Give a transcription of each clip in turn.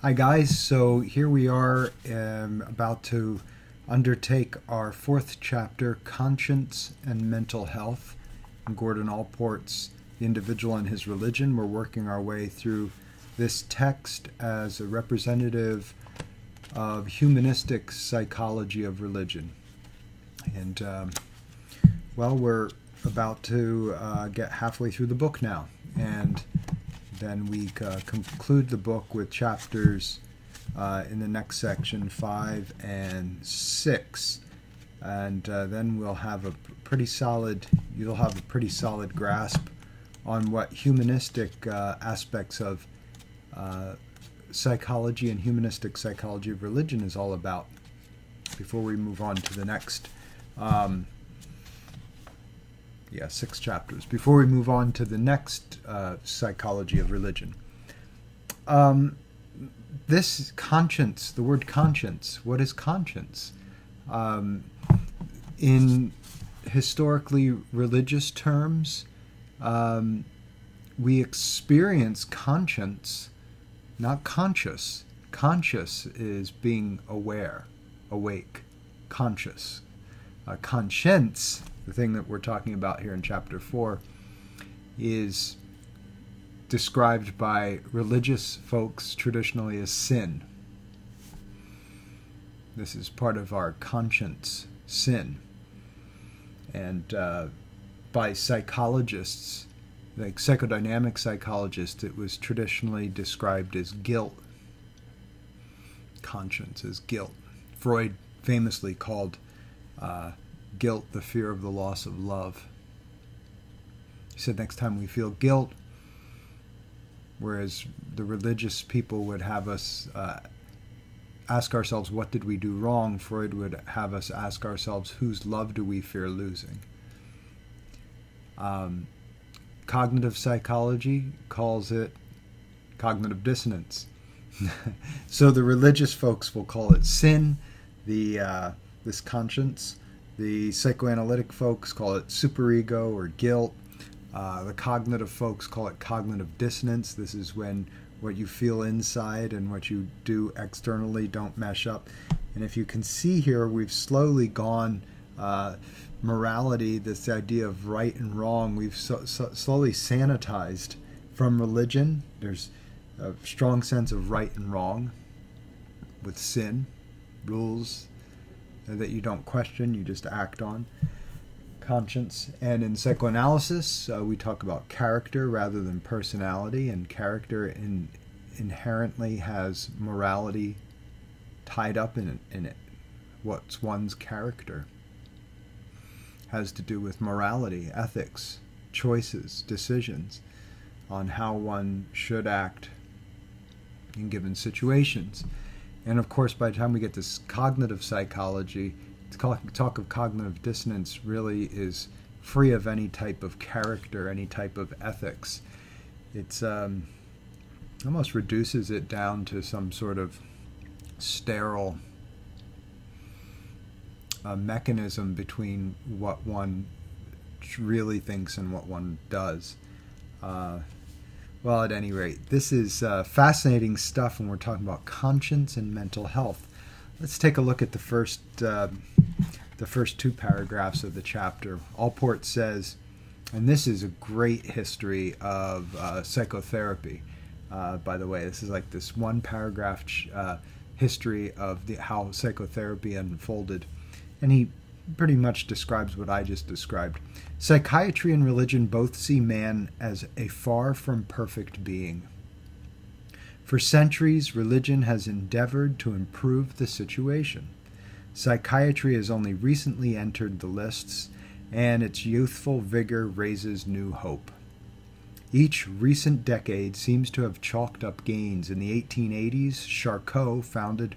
Hi guys, so here we are about to undertake our fourth chapter, Conscience and Mental Health, in Gordon Allport's The Individual and His Religion. We're working our way through this text as a representative of humanistic psychology of religion. And, we're about to get halfway through the book now. And then we conclude the book with chapters in the next section 5 and 6, and then we'll have you'll have a pretty solid grasp on what humanistic aspects of psychology and humanistic psychology of religion is all about before we move on to the next 6 chapters. Before we move on to the next psychology of religion. This conscience, the word conscience, what is conscience? In historically religious terms, we experience conscience, not conscious. Conscious is being aware, awake, conscious. Conscience, the thing that we're talking about here in chapter 4, is described by religious folks traditionally as sin. This is part of our conscience, sin. And by psychologists, like psychodynamic psychologists, it was traditionally described as guilt. Conscience as guilt. Freud famously called guilt the fear of the loss of love. He said next time we feel guilt, whereas the religious people would have us ask ourselves, what did we do wrong? Freud would have us ask ourselves, whose love do we fear losing? Cognitive psychology calls it cognitive dissonance. So the religious folks will call it sin, this conscience. The psychoanalytic folks call it superego or guilt. The cognitive folks call it cognitive dissonance. This is when what you feel inside and what you do externally don't mesh up. And if you can see here, we've slowly gone morality, this idea of right and wrong, we've slowly sanitized from religion. There's a strong sense of right and wrong with sin, rules that you don't question, you just act on. Conscience. And in psychoanalysis, we talk about character rather than personality, and character inherently has morality tied up in it. What's one's character has to do with morality, ethics, choices, decisions on how one should act in given situations. And of course, by the time we get to cognitive psychology, talk of cognitive dissonance really is free of any type of character, any type of ethics. It's almost reduces it down to some sort of sterile mechanism between what one really thinks and what one does. Well, at any rate, this is fascinating stuff when we're talking about conscience and mental health. Let's take a look at the first 2 paragraphs of the chapter. Allport says, and this is a great history of psychotherapy. By the way, this is like this 1 paragraph history of how psychotherapy unfolded. And he pretty much describes what I just described. Psychiatry and religion both see man as a far from perfect being. For centuries, religion has endeavored to improve the situation. Psychiatry has only recently entered the lists, and its youthful vigor raises new hope. Each recent decade seems to have chalked up gains. In the 1880s, Charcot founded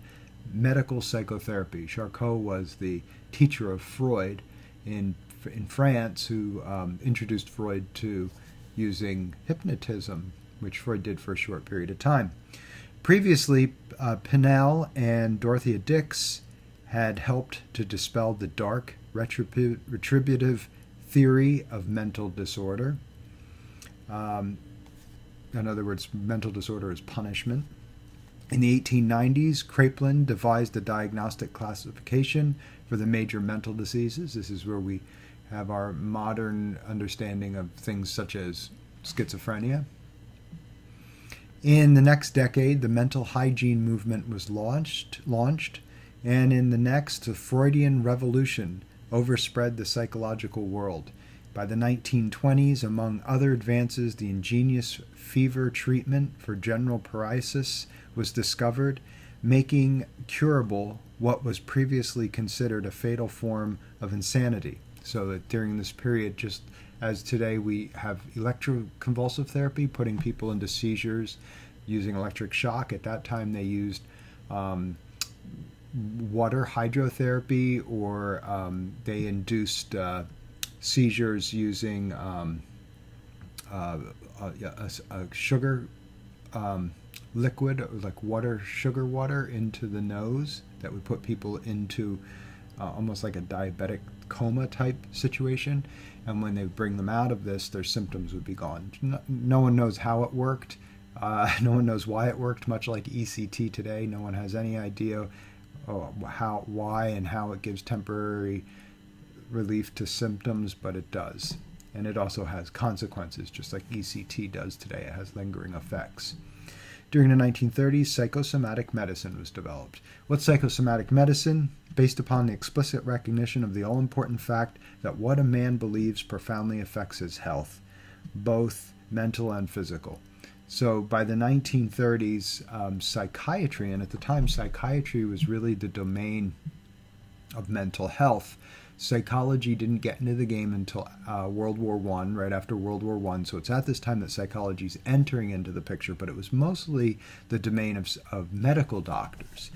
medical psychotherapy. Charcot was the teacher of Freud in France, who introduced Freud to using hypnotism, which Freud did for a short period of time. Previously, Pinnell and Dorothea Dix had helped to dispel the dark, retributive theory of mental disorder. In other words, mental disorder is punishment. In the 1890s, Kraepelin devised a diagnostic classification for the major mental diseases. This is where we have our modern understanding of things such as schizophrenia. In the next decade, the mental hygiene movement was launched, and in the next, the Freudian revolution overspread the psychological world. By the 1920s, among other advances, the ingenious fever treatment for general paresis was discovered, making curable what was previously considered a fatal form of insanity. So that during this period, just as today we have electroconvulsive therapy, putting people into seizures using electric shock, at that time they used water hydrotherapy, or they induced seizures using a sugar liquid, like sugar water, into the nose that would put people into almost like a diabetic coma type situation. And when they bring them out of this, their symptoms would be gone. No one knows how it worked. No one knows why it worked, much like ECT today. No one has any idea why and how it gives temporary relief to symptoms, but it does. And it also has consequences, just like ECT does today. It has lingering effects. During the 1930s, psychosomatic medicine was developed. What's psychosomatic medicine? Based upon the explicit recognition of the all-important fact that what a man believes profoundly affects his health, both mental and physical. So by the 1930s, psychiatry, and at the time psychiatry was really the domain of mental health. Psychology didn't get into the game until World War I, right after World War I. So it's at this time that psychology is entering into the picture, but it was mostly the domain of medical doctors.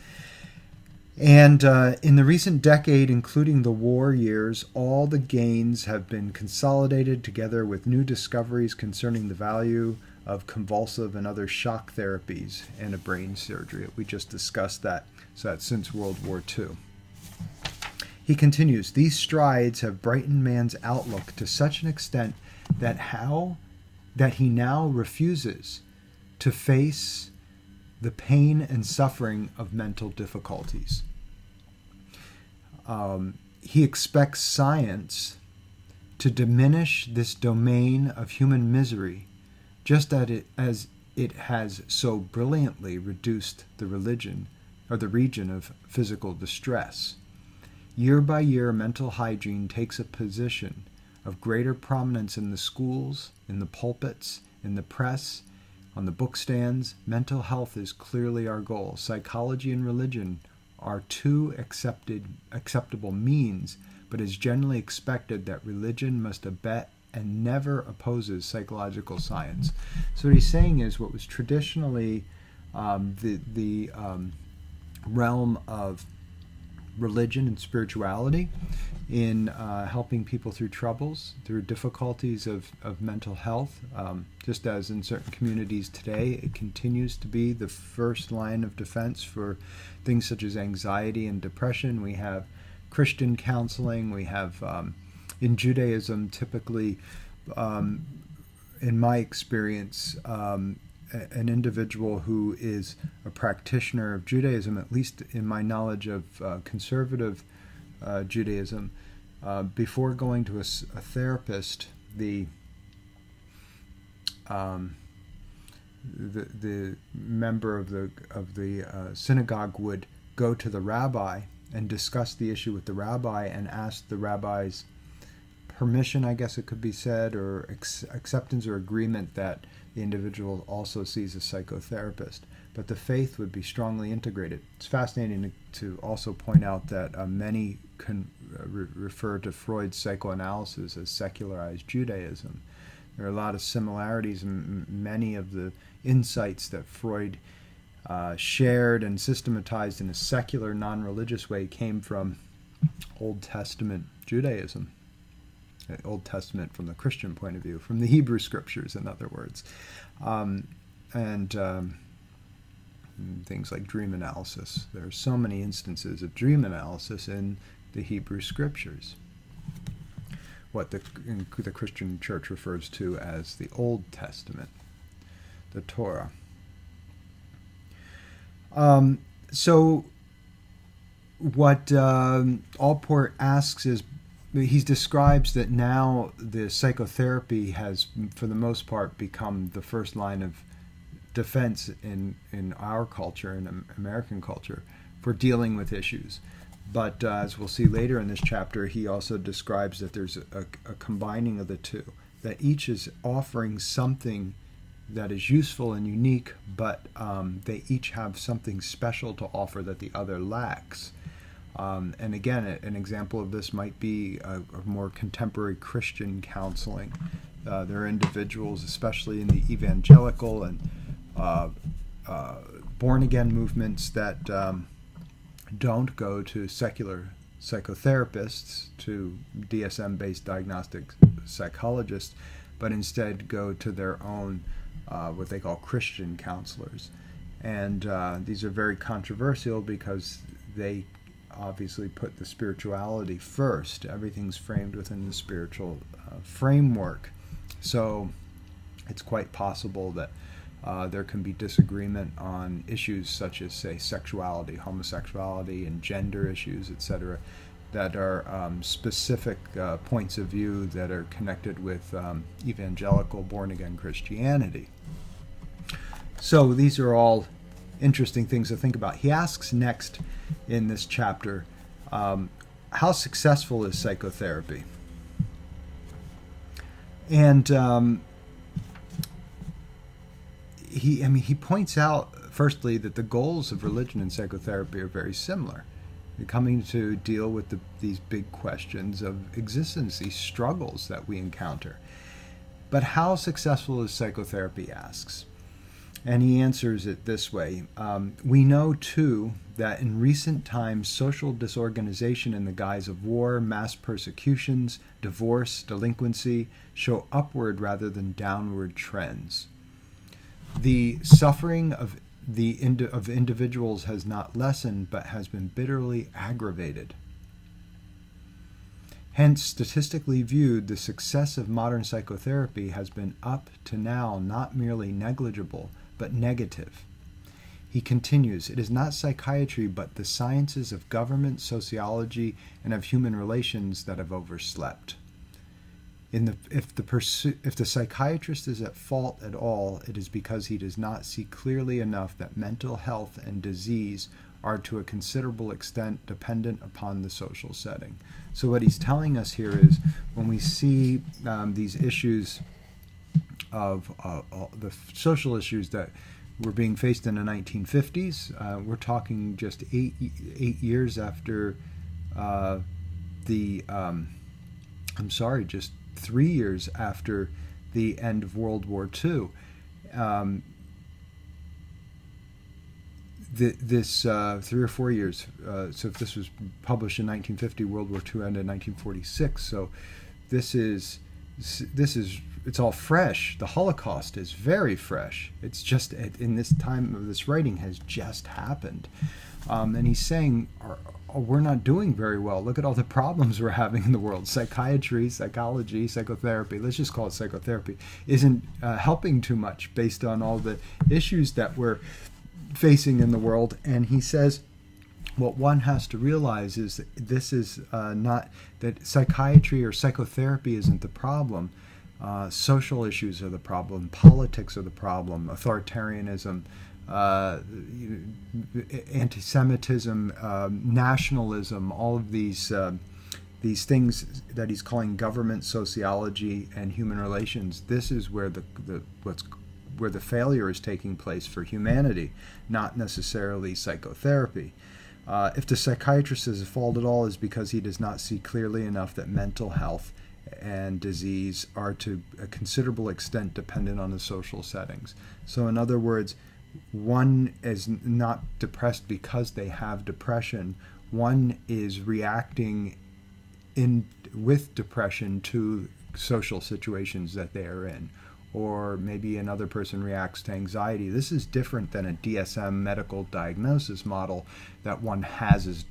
And in the recent decade, including the war years, all the gains have been consolidated together with new discoveries concerning the value of convulsive and other shock therapies and a brain surgery. We just discussed that. So that's since World War II. He continues, these strides have brightened man's outlook to such an extent that he now refuses to face the pain and suffering of mental difficulties. He expects science to diminish this domain of human misery, just as it has so brilliantly reduced the region of physical distress. Year by year, mental hygiene takes a position of greater prominence in the schools, in the pulpits, in the press, on the book stands. Mental health is clearly our goal. Psychology and religion are two acceptable means, but it is generally expected that religion must abet and never opposes psychological science. So what he's saying is what was traditionally the realm of religion and spirituality in helping people through troubles, through difficulties of mental health. Just as in certain communities today, it continues to be the first line of defense for things such as anxiety and depression. We have Christian counseling. We have, in Judaism, typically, in my experience, an individual who is a practitioner of Judaism, at least in my knowledge of conservative Judaism, before going to a therapist, the member of the synagogue would go to the rabbi and discuss the issue with the rabbi and ask the rabbi's permission, I guess it could be said, or acceptance or agreement that the individual also sees a psychotherapist. But the faith would be strongly integrated. It's fascinating to also point out that many can refer to Freud's psychoanalysis as secularized Judaism. There are a lot of similarities, and many of the insights that Freud shared and systematized in a secular, non-religious way came from Old Testament Judaism. Old Testament from the Christian point of view, from the Hebrew scriptures, in other words. Things like dream analysis. There are so many instances of dream analysis in the Hebrew scriptures. What the Christian church refers to as the Old Testament, the Torah. So what Allport asks is, he describes that now the psychotherapy has, for the most part, become the first line of defense in our culture, in American culture, for dealing with issues. But as we'll see later in this chapter, he also describes that there's a combining of the two, that each is offering something that is useful and unique, but they each have something special to offer that the other lacks. And again, an example of this might be a more contemporary Christian counseling. There are individuals, especially in the evangelical and born-again movements, that don't go to secular psychotherapists, to DSM-based diagnostic psychologists, but instead go to their own, what they call Christian counselors. And these are very controversial because they obviously put the spirituality first. Everything's framed within the spiritual framework. So it's quite possible that there can be disagreement on issues such as, say, sexuality, homosexuality, and gender issues, etc., that are specific points of view that are connected with evangelical born-again Christianity. So these are all interesting things to think about. He asks next in this chapter, how successful is psychotherapy? And he points out, firstly, that the goals of religion and psychotherapy are very similar. You're coming to deal with these big questions of existence, these struggles that we encounter. But how successful is psychotherapy, asks. And he answers it this way. We know, too, that in recent times, social disorganization in the guise of war, mass persecutions, divorce, delinquency, show upward rather than downward trends. The suffering of individuals has not lessened, but has been bitterly aggravated. Hence, statistically viewed, the success of modern psychotherapy has been up to now not merely negligible, but negative. He continues, it is not psychiatry, but the sciences of government, sociology, and of human relations that have overslept. If the psychiatrist is at fault at all, it is because he does not see clearly enough that mental health and disease are to a considerable extent dependent upon the social setting. So what he's telling us here is, when we see these issues of the social issues that were being faced in the 1950s, we're talking just eight years after just 3 years after the end of World War II. This 3 or 4 years, so if this was published in 1950, World War II ended in 1946, so this is it's all fresh. The Holocaust is very fresh. It's just in this time of this writing has just happened. And he's saying, we're not doing very well. Look at all the problems we're having in the world. Psychiatry, psychology, psychotherapy, let's just call it psychotherapy, isn't helping too much based on all the issues that we're facing in the world. And he says, what one has to realize is that this is not that psychiatry or psychotherapy isn't the problem. Social issues are the problem. Politics are the problem. Authoritarianism, anti-Semitism, nationalism, all of these things that he's calling government, sociology, and human relations. This is where where the failure is taking place for humanity, not necessarily psychotherapy. If the psychiatrist is at fault at all, is because he does not see clearly enough that mental health and disease are to a considerable extent dependent on the social settings. So in other words, one is not depressed because they have depression. One is reacting with depression to social situations that they are in. Or maybe another person reacts to anxiety. This is different than a DSM medical diagnosis model that one has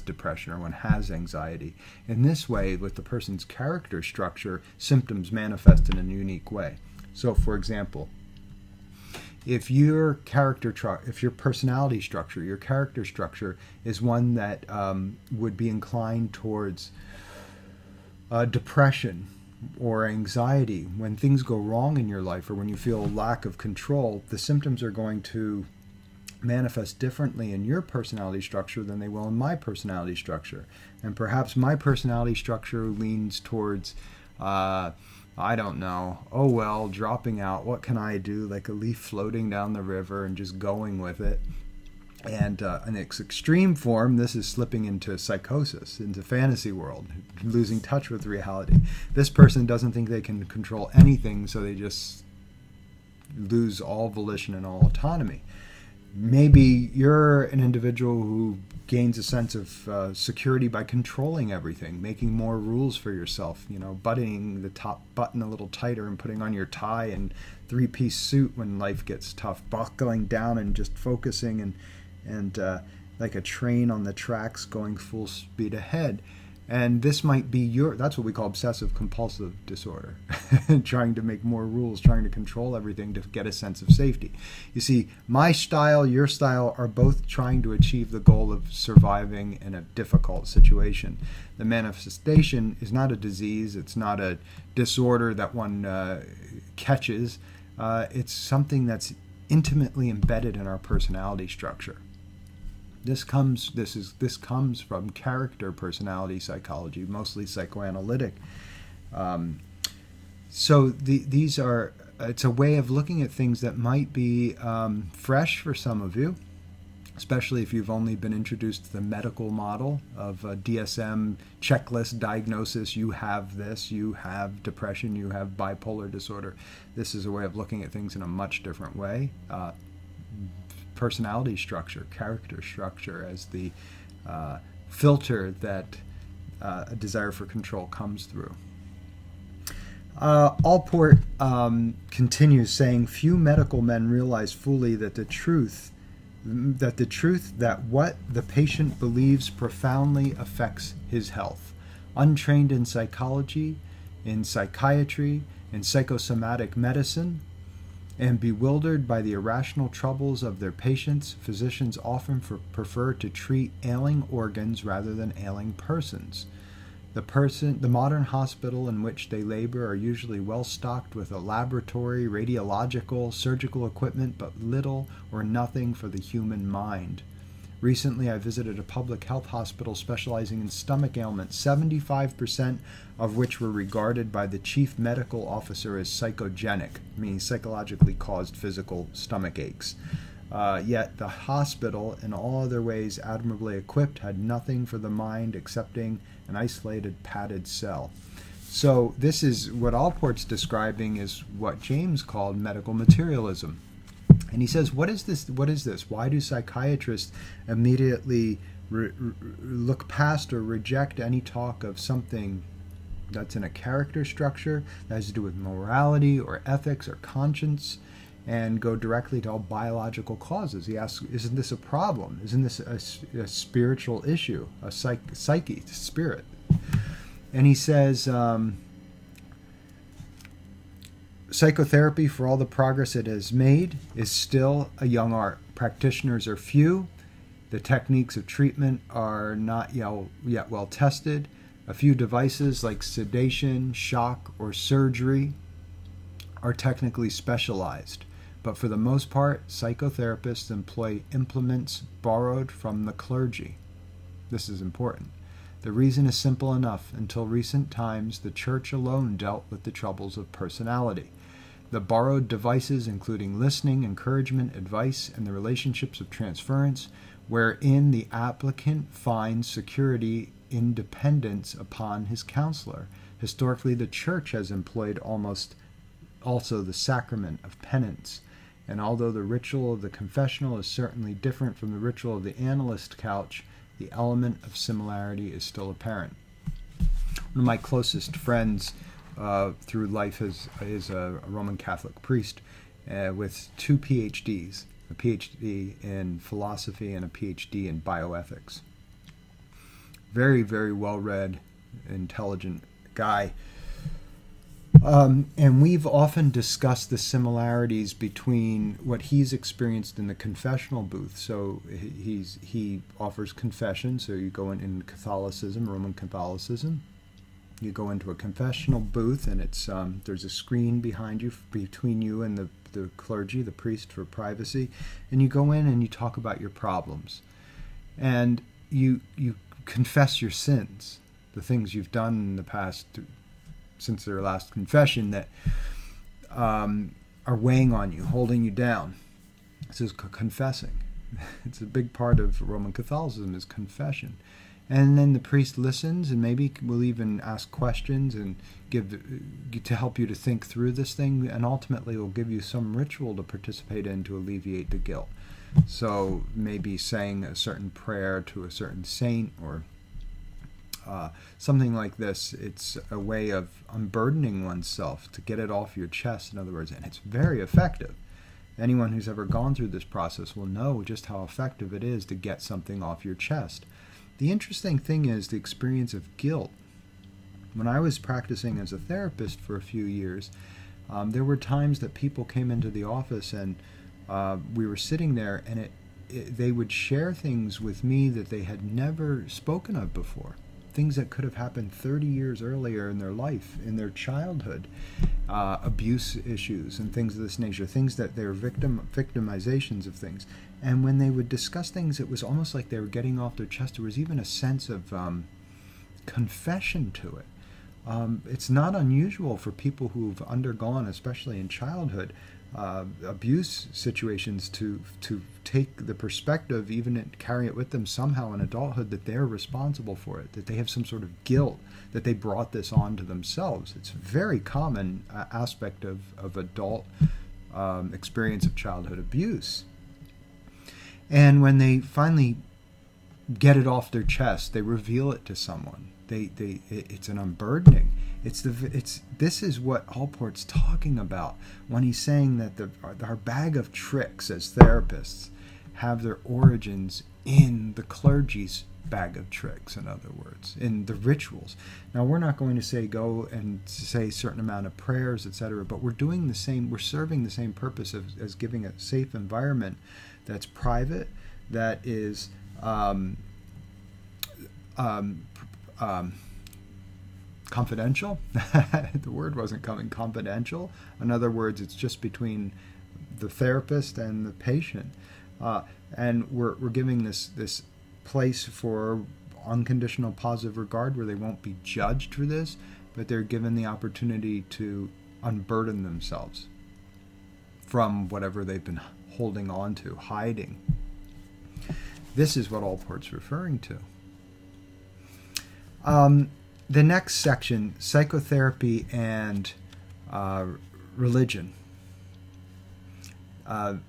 depression or one has anxiety. In this way, with the person's character structure, symptoms manifest in a unique way. So, for example, if your if your personality structure, your character structure is one that would be inclined towards depression or anxiety, when things go wrong in your life or when you feel a lack of control, the symptoms are going to manifest differently in your personality structure than they will in my personality structure. And perhaps my personality structure leans towards, I don't know, oh well, dropping out, what can I do? Like a leaf floating down the river and just going with it. And in its extreme form, this is slipping into psychosis, into fantasy world, losing touch with reality. This person doesn't think they can control anything, so they just lose all volition and all autonomy. Maybe you're an individual who gains a sense of security by controlling everything, making more rules for yourself, buttoning the top button a little tighter and putting on your tie and three-piece suit when life gets tough, buckling down and just focusing and like a train on the tracks going full speed ahead. And this might be that's what we call obsessive compulsive disorder. Trying to make more rules, trying to control everything to get a sense of safety. You see, my style, your style are both trying to achieve the goal of surviving in a difficult situation. The manifestation is not a disease, it's not a disorder that one catches. It's something that's intimately embedded in our personality structure. This comes from character personality psychology, mostly psychoanalytic. So these are, it's a way of looking at things that might be fresh for some of you, especially if you've only been introduced to the medical model of DSM checklist diagnosis. You have this, you have depression, you have bipolar disorder. This is a way of looking at things in a much different way. Personality structure, character structure as the filter that a desire for control comes through. Allport continues saying, few medical men realize fully that the truth that what the patient believes profoundly affects his health. Untrained in psychology, in psychiatry, in psychosomatic medicine, and bewildered by the irrational troubles of their patients, physicians often prefer to treat ailing organs rather than ailing persons. The modern hospital in which they labor are usually well stocked with a laboratory, radiological, surgical equipment, but little or nothing for the human mind. Recently, I visited a public health hospital specializing in stomach ailments, 75% of which were regarded by the chief medical officer as psychogenic, meaning psychologically caused physical stomach aches. Yet the hospital, in all other ways admirably equipped, had nothing for the mind excepting an isolated padded cell. So this is what Allport's describing is what James called medical materialism. And he says, what is this? What is this? Why do psychiatrists immediately look past or reject any talk of something that's in a character structure that has to do with morality or ethics or conscience, and go directly to all biological causes? He asks, isn't this a problem? Isn't this a spiritual issue, a psyche, spirit? And he says, psychotherapy, for all the progress it has made, is still a young art. Practitioners are few. The techniques of treatment are not yet well tested. A few devices like sedation, shock, or surgery are technically specialized. But for the most part, psychotherapists employ implements borrowed from the clergy. This is important. The reason is simple enough. Until recent times, the church alone dealt with the troubles of personality. The borrowed devices, including listening, encouragement, advice, and the relationships of transference, wherein the applicant finds security, independence upon his counselor. Historically, the church has employed also the sacrament of penance. And although the ritual of the confessional is certainly different from the ritual of the analyst couch, the element of similarity is still apparent. One of my closest friends through life is a Roman Catholic priest with 2 Ph.D s, a Ph.D. in philosophy and a Ph.D. in bioethics. Very, very well-read, intelligent guy. And we've often discussed the similarities between what he's experienced in the confessional booth. So he offers confession. So you go in Catholicism, Roman Catholicism. You go into a confessional booth, and it's there's a screen behind you, between you and the clergy, the priest, for privacy. And you go in and you talk about your problems, and you confess your sins, the things you've done in the past since their last confession that are weighing on you, holding you down. This is confessing. It's a big part of Roman Catholicism is confession. And then the priest listens and maybe will even ask questions and to help you to think through this thing, and ultimately will give you some ritual to participate in to alleviate the guilt. So maybe saying a certain prayer to a certain saint or something like this. It's a way of unburdening oneself, to get it off your chest, in other words, and it's very effective. Anyone who's ever gone through this process will know just how effective it is to get something off your chest. The interesting thing is the experience of guilt. When I was practicing as a therapist for a few years, there were times that people came into the office and we were sitting there, and they would share things with me that they had never spoken of before. Things that could have happened 30 years earlier in their life, in their childhood, abuse issues and things of this nature, things that they're victimizations of things. And when they would discuss things, it was almost like they were getting off their chest. There was even a sense of confession to it. It's not unusual for people who've undergone, especially in childhood, abuse situations to take the perspective, even carry it with them somehow in adulthood, that they're responsible for it, that they have some sort of guilt, that they brought this on to themselves. It's a very common aspect of adult experience of childhood abuse. And when they finally get it off their chest, they reveal it to someone. It's an unburdening. This is what Allport's talking about when he's saying that our bag of tricks as therapists have their origins in the clergy's bag of tricks, in other words, in the rituals. Now, we're not going to say go and say a certain amount of prayers, etc., but we're doing the same, we're serving the same purpose as giving a safe environment that's private, that is confidential. The word wasn't coming. Confidential. In other words, it's just between the therapist and the patient, and we're giving this place for unconditional positive regard, where they won't be judged for this, but they're given the opportunity to unburden themselves from whatever they've been holding on to, hiding. This is what Allport's referring to. The next section, psychotherapy and religion.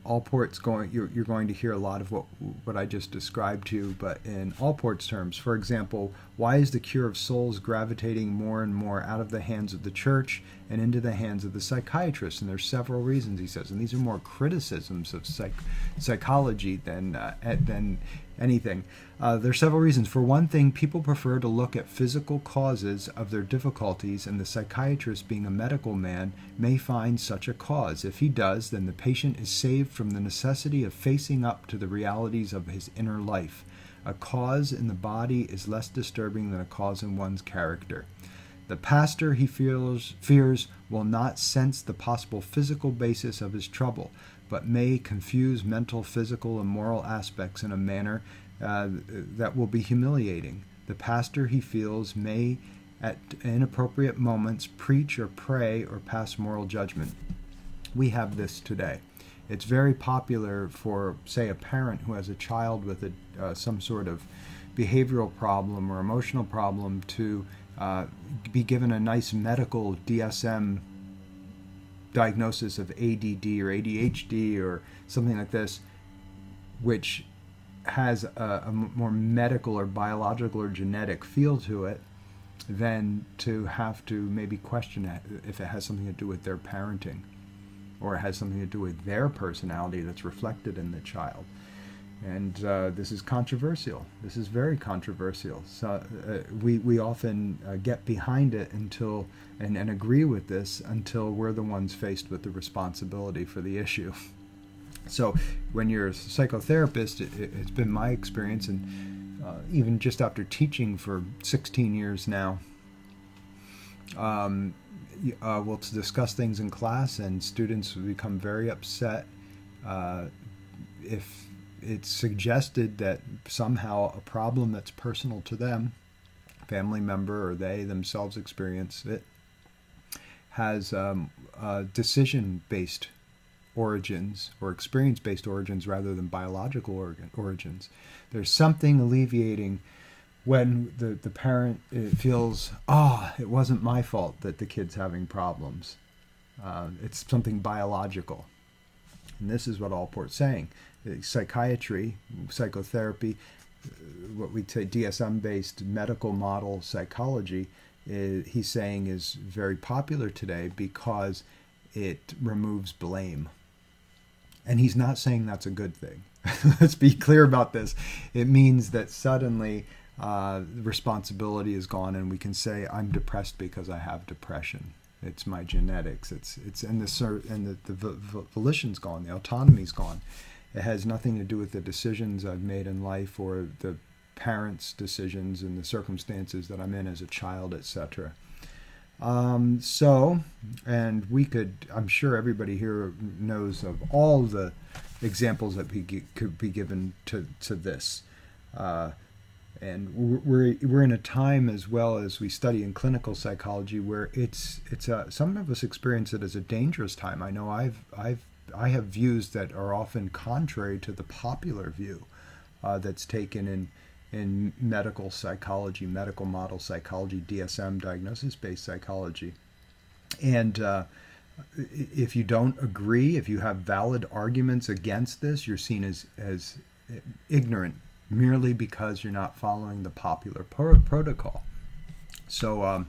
Allport's you're going to hear a lot of what I just described to you, but in Allport's terms. For example, why is the cure of souls gravitating more and more out of the hands of the church and into the hands of the psychiatrists? And there's several reasons, he says, and these are more criticisms of psychology than anything. There are several reasons. For one thing, people prefer to look at physical causes of their difficulties, and the psychiatrist, being a medical man, may find such a cause. If he does, then the patient is saved from the necessity of facing up to the realities of his inner life. A cause in the body is less disturbing than a cause in one's character. The pastor, he fears, will not sense the possible physical basis of his trouble, but may confuse mental, physical, and moral aspects in a manner that will be humiliating. The pastor, he feels, may at inappropriate moments preach or pray or pass moral judgment. We have this today. It's very popular for, say, a parent who has a child with some sort of behavioral problem or emotional problem to be given a nice medical DSM diagnosis of ADD or ADHD or something like this, which has a more medical or biological or genetic feel to it, than to have to maybe question it if it has something to do with their parenting or it has something to do with their personality that's reflected in the child. And this is controversial. This is very controversial. So we often get behind it until and agree with this until we're the ones faced with the responsibility for the issue. So when you're a psychotherapist, it's been my experience, and even just after teaching for 16 years now, we'll discuss things in class, and students will become very upset if it's suggested that somehow a problem that's personal to them, family member, or they themselves experience it, has decision-based origins or experience-based origins rather than biological origins. There's something alleviating when the parent feels, it wasn't my fault that the kid's having problems. It's something biological. And this is what Allport's saying. Psychiatry, psychotherapy, what we say DSM-based medical model psychology, he's saying is very popular today because it removes blame. And he's not saying that's a good thing. Let's be clear about this. It means that suddenly responsibility is gone, and we can say, I'm depressed because I have depression. It's my genetics. And the volition's gone. The autonomy's gone. It has nothing to do with the decisions I've made in life or the parents' decisions and the circumstances that I'm in as a child, etc. And we could, I'm sure everybody here knows of all the examples that could be given to this. And we're in a time, as well as we study in clinical psychology, where it's some of us experience it as a dangerous time. I know I have views that are often contrary to the popular view that's taken in medical psychology, medical model psychology, DSM, diagnosis-based psychology. And if you don't agree, if you have valid arguments against this, you're seen as ignorant merely because you're not following the popular protocol. So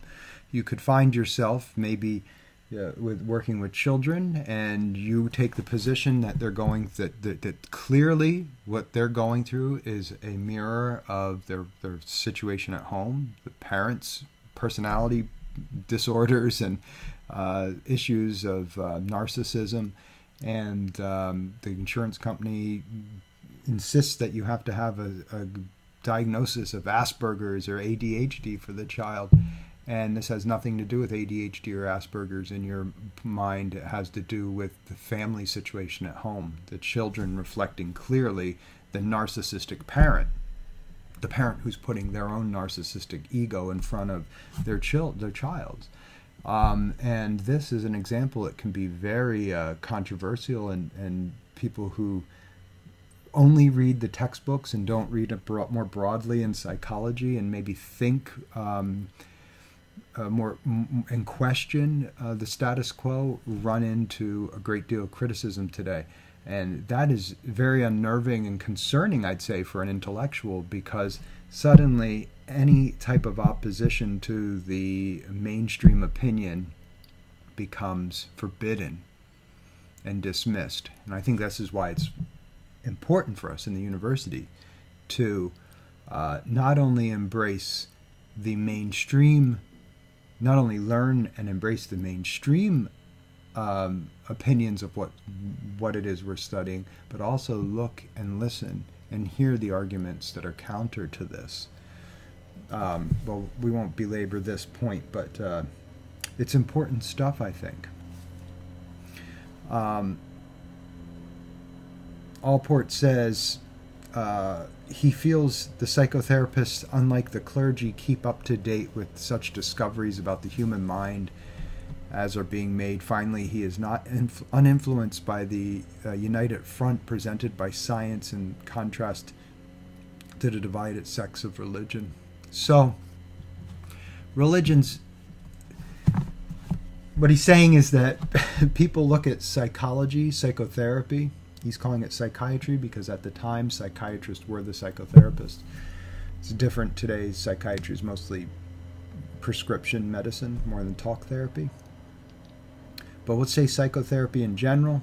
you could find yourself maybe with working with children, and you take the position that they're going that clearly what they're going through is a mirror of their situation at home, the parents' personality disorders and issues of narcissism, and the insurance company insists that you have to have a diagnosis of Asperger's or ADHD for the child. And this has nothing to do with ADHD or Asperger's in your mind. It has to do with the family situation at home, the children reflecting clearly the narcissistic parent, the parent who's putting their own narcissistic ego in front of their child's. And this is an example that can be very controversial, and people who only read the textbooks and don't read it more broadly in psychology and maybe think more and question the status quo run into a great deal of criticism today. And that is very unnerving and concerning, I'd say, for an intellectual, because suddenly any type of opposition to the mainstream opinion becomes forbidden and dismissed. And I think this is why it's important for us in the university to not only embrace the mainstream, not only learn and embrace the mainstream opinions of what it is we're studying, but also look and listen and hear the arguments that are counter to this. Well, we won't belabor this point, but it's important stuff, I think. Allport says he feels the psychotherapists, unlike the clergy, keep up to date with such discoveries about the human mind as are being made. Finally, he is not uninfluenced by the united front presented by science in contrast to the divided sects of religion. So, religions, what he's saying is that people look at psychology, psychotherapy. He's calling it psychiatry because at the time psychiatrists were the psychotherapists. It's different today. Psychiatry is mostly prescription medicine more than talk therapy. But let's say psychotherapy in general.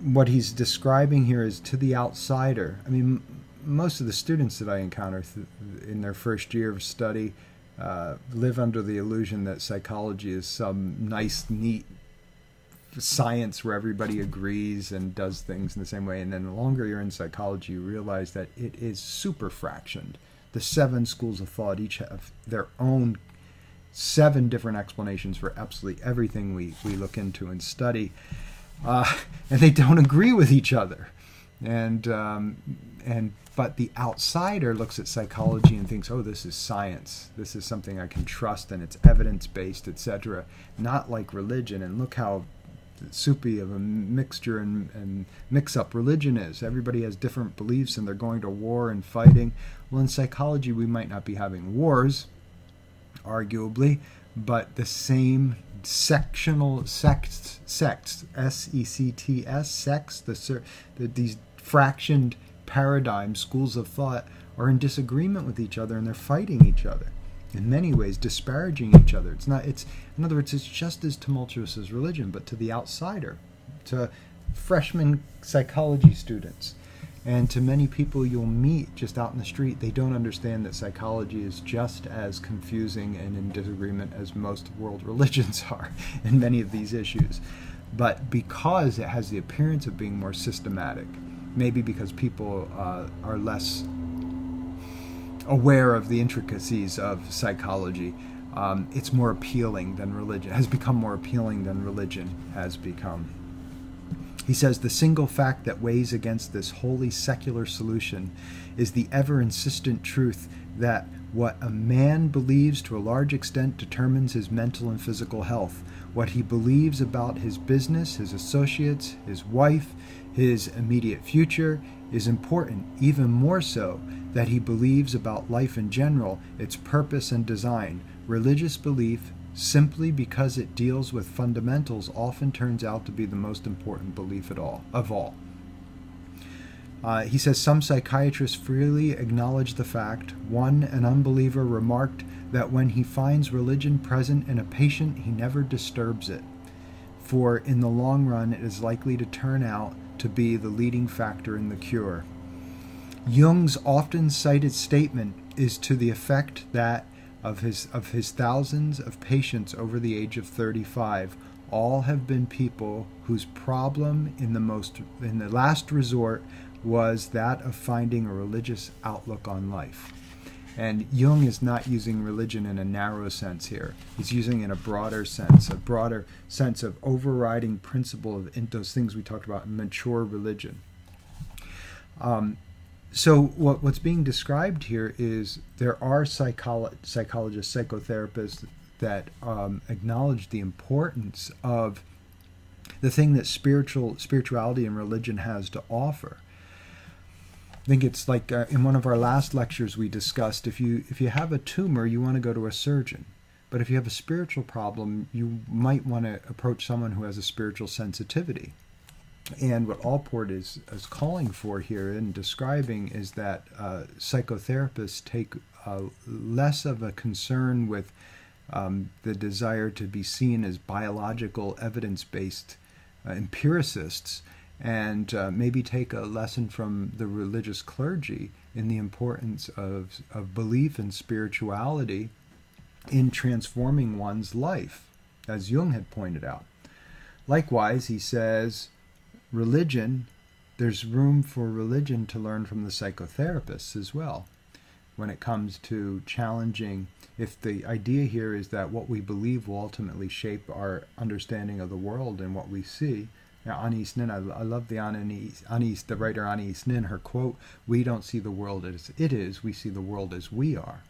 what he's describing here is to the outsider. I mean, most of the students that I encounter in their first year of study live under the illusion that psychology is some nice, neat science where everybody agrees and does things in the same way. And then the longer you're in psychology, you realize that it is super fractioned. The 7 schools of thought each have their own 7 different explanations for absolutely everything we look into and study. And they don't agree with each other. But the outsider looks at psychology and thinks, oh, this is science. This is something I can trust and it's evidence-based, etc. Not like religion. And look how soupy of a mixture and mix-up religion is. Everybody has different beliefs and they're going to war and fighting. Well, in psychology, we might not be having wars, arguably, but the same sectional sects, S-E-C-T-S, sects, these fractioned paradigms, schools of thought, are in disagreement with each other and they're fighting each other. In many ways, disparaging each other. In other words, it's just as tumultuous as religion, but to the outsider, to freshman psychology students, and to many people you'll meet just out in the street, they don't understand that psychology is just as confusing and in disagreement as most world religions are in many of these issues. But because it has the appearance of being more systematic, maybe because people are less aware of the intricacies of psychology, it's more appealing than religion, has become more appealing than religion has become. He says, the single fact that weighs against this wholly secular solution is the ever-insistent truth that what a man believes to a large extent determines his mental and physical health. What he believes about his business, his associates, his wife, his immediate future is important, even more so that he believes about life in general, its purpose and design. Religious belief, simply because it deals with fundamentals, often turns out to be the most important belief of all. He says some psychiatrists freely acknowledge the fact. One, an unbeliever, remarked that when he finds religion present in a patient, he never disturbs it, for in the long run it is likely to turn out to be the leading factor in the cure. Jung's often cited statement is to the effect that of his thousands of patients over the age of 35, all have been people whose problem in the last resort was that of finding a religious outlook on life. And Jung is not using religion in a narrow sense here. He's using it in a broader sense of overriding principle of those things we talked about in mature religion. So what's being described here is there are psychologists, psychotherapists that acknowledge the importance of the thing that spirituality and religion has to offer. I think it's like in one of our last lectures we discussed, if you have a tumor, you want to go to a surgeon. But if you have a spiritual problem, you might want to approach someone who has a spiritual sensitivity. And what Allport is calling for here and describing is that psychotherapists take less of a concern with the desire to be seen as biological, evidence-based empiricists, and maybe take a lesson from the religious clergy in the importance of belief and spirituality in transforming one's life, as Jung had pointed out. Likewise, he says, there's room for religion to learn from the psychotherapists as well when it comes to challenging, if the idea here is that what we believe will ultimately shape our understanding of the world and what we see. Now, Anais Nin, I love the writer Anais Nin, her quote, "We don't see the world as it is, we see the world as we are."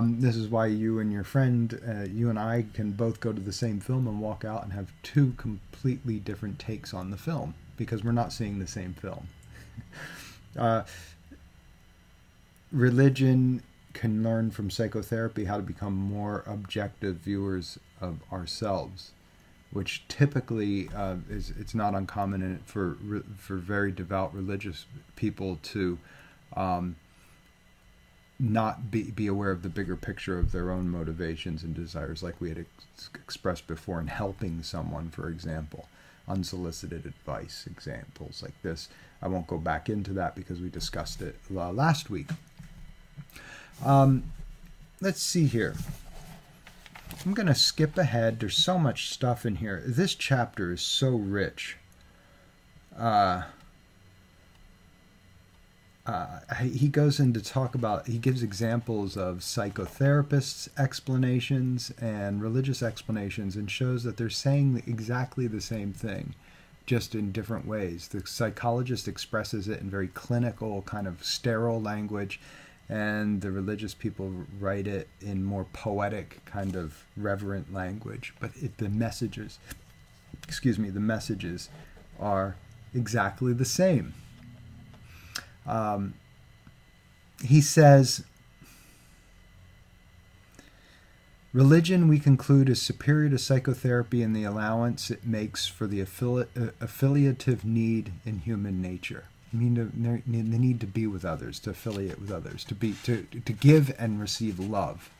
This is why you and your friend, you and I can both go to the same film and walk out and have 2 completely different takes on the film, because we're not seeing the same film. Religion can learn from psychotherapy how to become more objective viewers of ourselves, which typically it's not uncommon for very devout religious people to not be aware of the bigger picture of their own motivations and desires, like we had expressed before in helping someone, for example. unsolicited advice, examples like this. I won't go back into that because we discussed it last week. Let's see here. I'm going to skip ahead. There's so much stuff in here. This chapter is so rich. He goes in to talk about, he gives examples of psychotherapists' explanations and religious explanations and shows that they're saying exactly the same thing, just in different ways. The psychologist expresses it in very clinical, kind of sterile language, and the religious people write it in more poetic, kind of reverent language. But the messages are exactly the same. He says, religion, we conclude, is superior to psychotherapy in the allowance it makes for the affiliative need in human nature. I mean, the need to be with others, to affiliate with others, to give and receive love.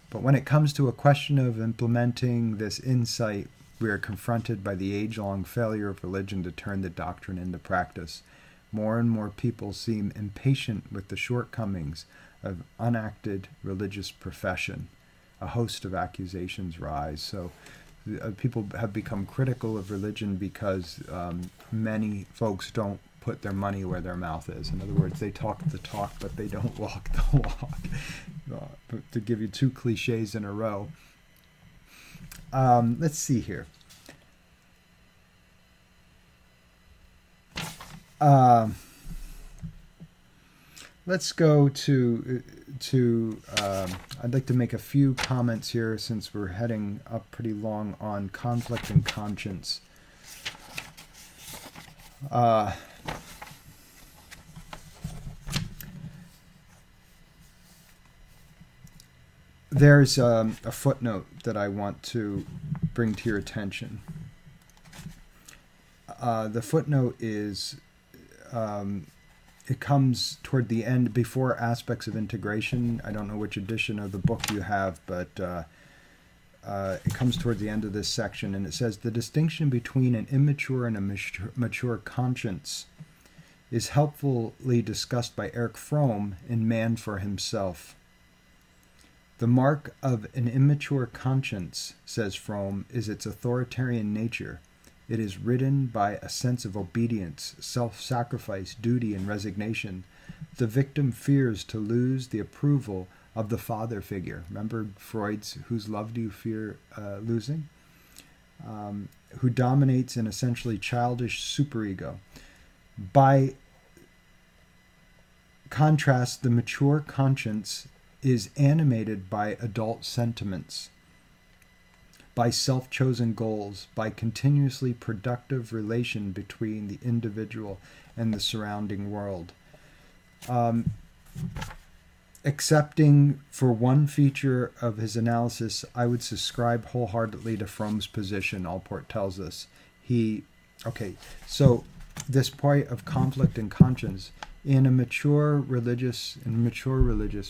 But when it comes to a question of implementing this insight, we are confronted by the age-long failure of religion to turn the doctrine into practice. More and more people seem impatient with the shortcomings of unacted religious profession. A host of accusations rise. So people have become critical of religion because many folks don't put their money where their mouth is. In other words, they talk the talk, but they don't walk the walk. To give you two cliches in a row. Let's see here. Let's go to I'd like to make a few comments here since we're heading up pretty long on conflict and conscience. There's a footnote that I want to bring to your attention. The footnote is, it comes toward the end, before aspects of integration. I don't know which edition of the book you have, but it comes toward the end of this section, and it says, the distinction between an immature and a mature conscience is helpfully discussed by Erich Fromm in Man for Himself. The mark of an immature conscience, says Fromm, is its authoritarian nature. It is ridden by a sense of obedience, self-sacrifice, duty, and resignation. The victim fears to lose the approval of the father figure. Remember Freud's whose love do you fear losing? Who dominates an essentially childish superego. By contrast, the mature conscience is animated by adult sentiments, by self-chosen goals, by continuously productive relation between the individual and the surrounding world. Accepting for one feature of his analysis, I would subscribe wholeheartedly to Fromm's position, Allport tells us. So this point of conflict and conscience, in a mature religious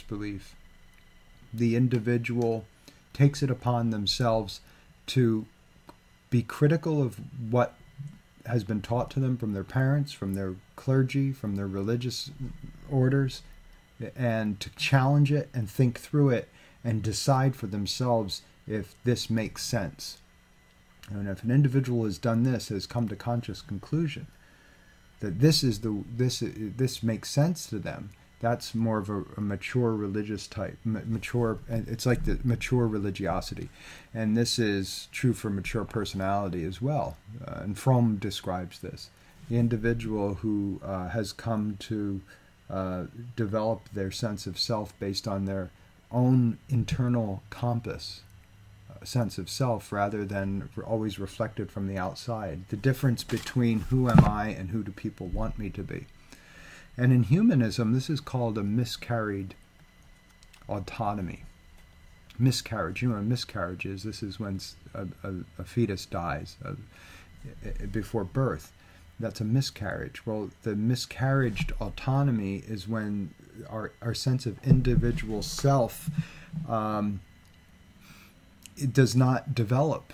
belief, the individual takes it upon themselves to be critical of what has been taught to them from their parents, from their clergy, from their religious orders, and to challenge it and think through it and decide for themselves if this makes sense. And if an individual has done this, has come to conscious conclusion that this makes sense to them, that's more of a mature religious type, it's like the mature religiosity. And this is true for mature personality as well. And Fromm describes this. The individual who has come to develop their sense of self based on their own internal compass, sense of self, rather than always reflected from the outside. The difference between who am I and who do people want me to be. And in humanism, this is called a miscarried autonomy. Miscarriage. You know what a miscarriage is? This is when a fetus dies before birth. That's a miscarriage. Well, the miscarriaged autonomy is when our sense of individual self it does not develop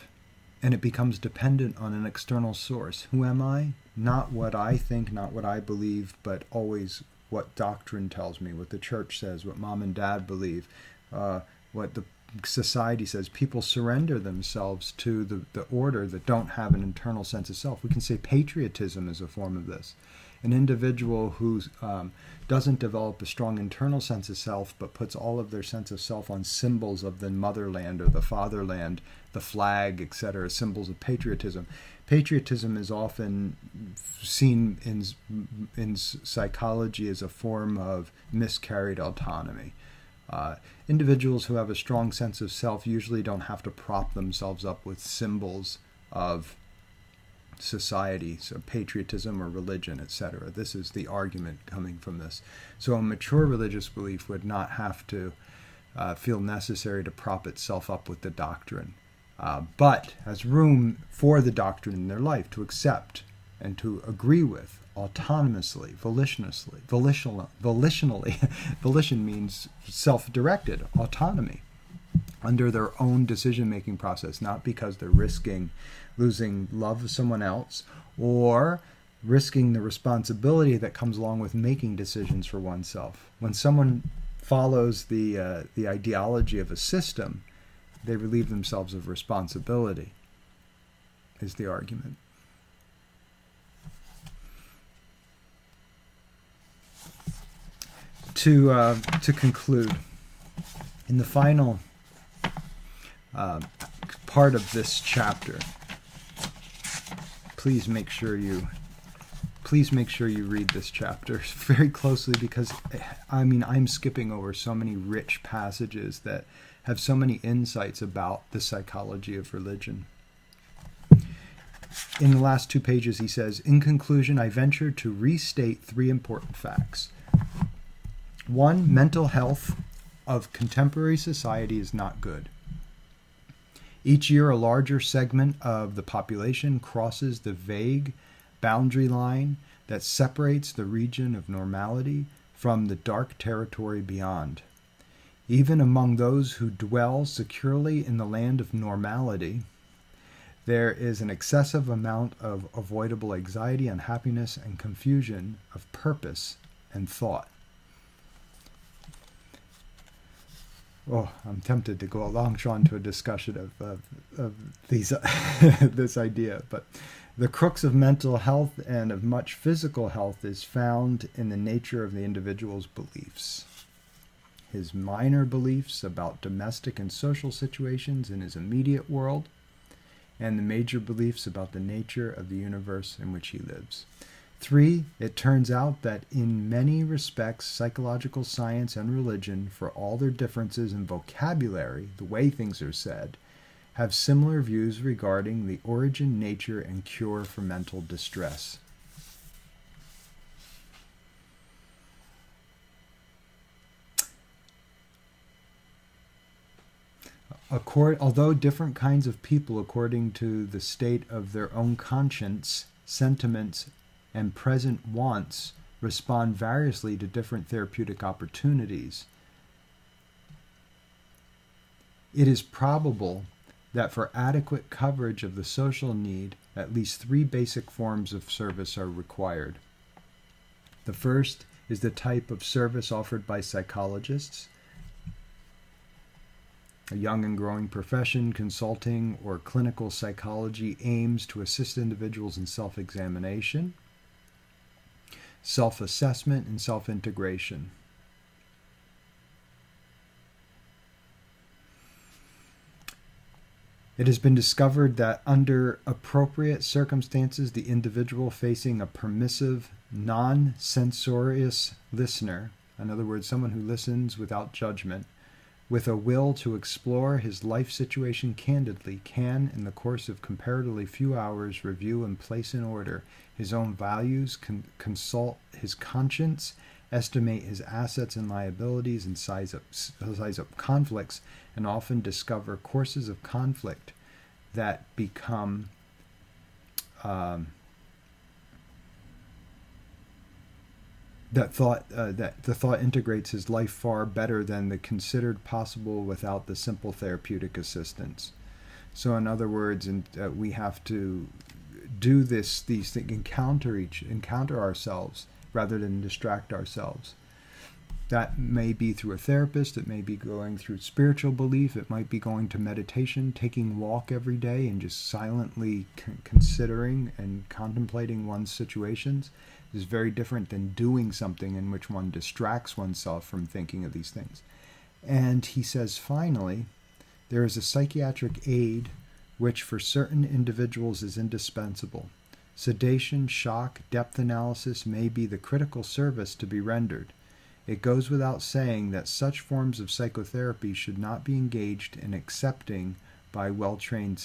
and it becomes dependent on an external source. Who am I? Not what I think, not what I believe, but always what doctrine tells me, what the church says, what mom and dad believe, what the society says. People surrender themselves to the order that don't have an internal sense of self. We can say patriotism is a form of this. An individual who doesn't develop a strong internal sense of self, but puts all of their sense of self on symbols of the motherland or the fatherland, the flag, etc., symbols of patriotism. Patriotism is often seen in psychology as a form of miscarried autonomy. Individuals who have a strong sense of self usually don't have to prop themselves up with symbols of society, so patriotism or religion, etc. This is the argument coming from this. So a mature religious belief would not have to feel necessary to prop itself up with the doctrine, but has room for the doctrine in their life to accept and to agree with autonomously, volitionally. Volition means self-directed, autonomy, under their own decision-making process, not because they're risking losing love of someone else or risking the responsibility that comes along with making decisions for oneself. When someone follows the ideology of a system, they relieve themselves of responsibility, is the argument. To conclude, in the final part of this chapter, please make sure you read this chapter very closely, because I'm skipping over so many rich passages that have so many insights about the psychology of religion. In the last 2 pages, he says, "In conclusion, I venture to restate 3 important facts. 1, mental health of contemporary society is not good. Each year, a larger segment of the population crosses the vague boundary line that separates the region of normality from the dark territory beyond. Even among those who dwell securely in the land of normality, there is an excessive amount of avoidable anxiety, unhappiness, and confusion of purpose and thought." Oh, I'm tempted to go along, Sean, to a discussion of these this idea. But the crux of mental health and of much physical health is found in the nature of the individual's beliefs. His minor beliefs about domestic and social situations in his immediate world, and the major beliefs about the nature of the universe in which he lives. 3, it turns out that in many respects, psychological science and religion, for all their differences in vocabulary, the way things are said, have similar views regarding the origin, nature, and cure for mental distress. Although different kinds of people, according to the state of their own conscience, sentiments, and present wants, respond variously to different therapeutic opportunities, it is probable that for adequate coverage of the social need, at least 3 basic forms of service are required. The first is the type of service offered by psychologists, a young and growing profession. Consulting or clinical psychology aims to assist individuals in self-examination, self-assessment, and self-integration. It has been discovered that under appropriate circumstances, the individual facing a permissive, non-censorious listener, in other words, someone who listens without judgment, with a will to explore his life situation candidly, can, in the course of comparatively few hours, review and place in order his own values, consult his conscience, estimate his assets and liabilities, and size up conflicts, and often discover courses of conflict that become that the thought integrates his life far better than the considered possible without the simple therapeutic assistance. So in other words, we have to do these things, encounter ourselves rather than distract ourselves. That may be through a therapist, it may be going through spiritual belief, it might be going to meditation, taking a walk every day and just silently considering and contemplating one's situations. Is very different than doing something in which one distracts oneself from thinking of these things. And he says, finally, there is a psychiatric aid which for certain individuals is indispensable. Sedation, shock, depth analysis may be the critical service to be rendered. It goes without saying that such forms of psychotherapy should not be engaged in accepting by well-trained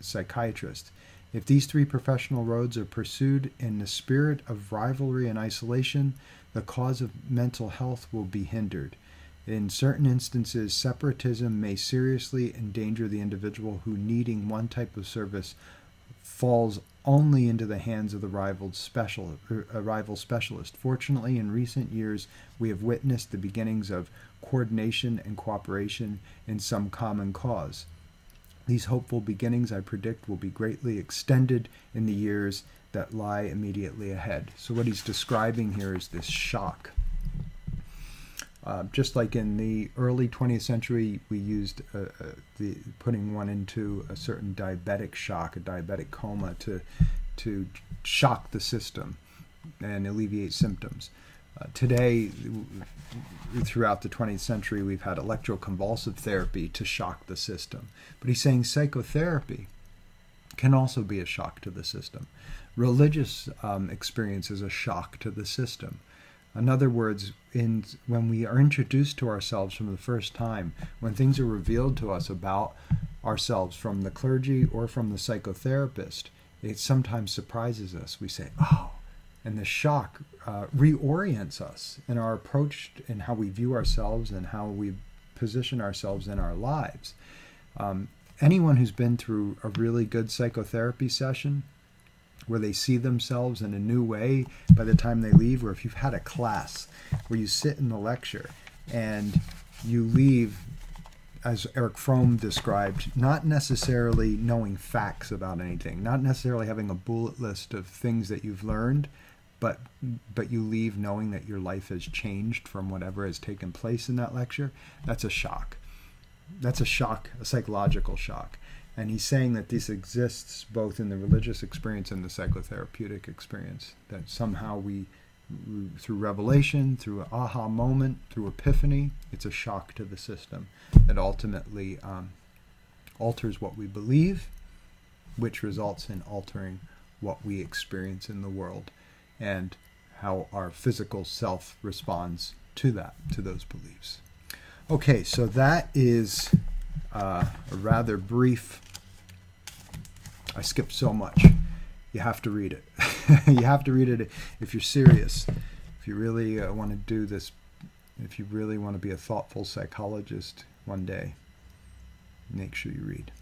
psychiatrists. If these three professional roads are pursued in the spirit of rivalry and isolation, the cause of mental health will be hindered. In certain instances, separatism may seriously endanger the individual who, needing one type of service, falls only into the hands of the rival specialist. Fortunately, in recent years, we have witnessed the beginnings of coordination and cooperation in some common cause. These hopeful beginnings, I predict, will be greatly extended in the years that lie immediately ahead. So what he's describing here is this shock. Just like in the early 20th century, we used putting one into a certain diabetic shock, a diabetic coma, to shock the system and alleviate symptoms. Today, throughout the 20th century, we've had electroconvulsive therapy to shock the system. But he's saying psychotherapy can also be a shock to the system. Religious experience is a shock to the system. In other words, when we are introduced to ourselves from the first time, when things are revealed to us about ourselves from the clergy or from the psychotherapist, it sometimes surprises us. We say, oh, and the shock reorients us in our approach in how we view ourselves and how we position ourselves in our lives. Anyone who's been through a really good psychotherapy session where they see themselves in a new way by the time they leave, or if you've had a class where you sit in the lecture and you leave, as Eric Fromm described, not necessarily knowing facts about anything, not necessarily having a bullet list of things that you've learned, but you leave knowing that your life has changed from whatever has taken place in that lecture. That's a shock. That's a shock, a psychological shock. And he's saying that this exists both in the religious experience and the psychotherapeutic experience, that somehow we, through revelation, through an aha moment, through epiphany, it's a shock to the system that ultimately alters what we believe, which results in altering what we experience in the world and how our physical self responds to that, to those beliefs. Okay, so that is a rather brief. I skipped so much. You have to read it. You have to read it if you're serious. If you really want to do this, if you really want to be a thoughtful psychologist one day, make sure you read.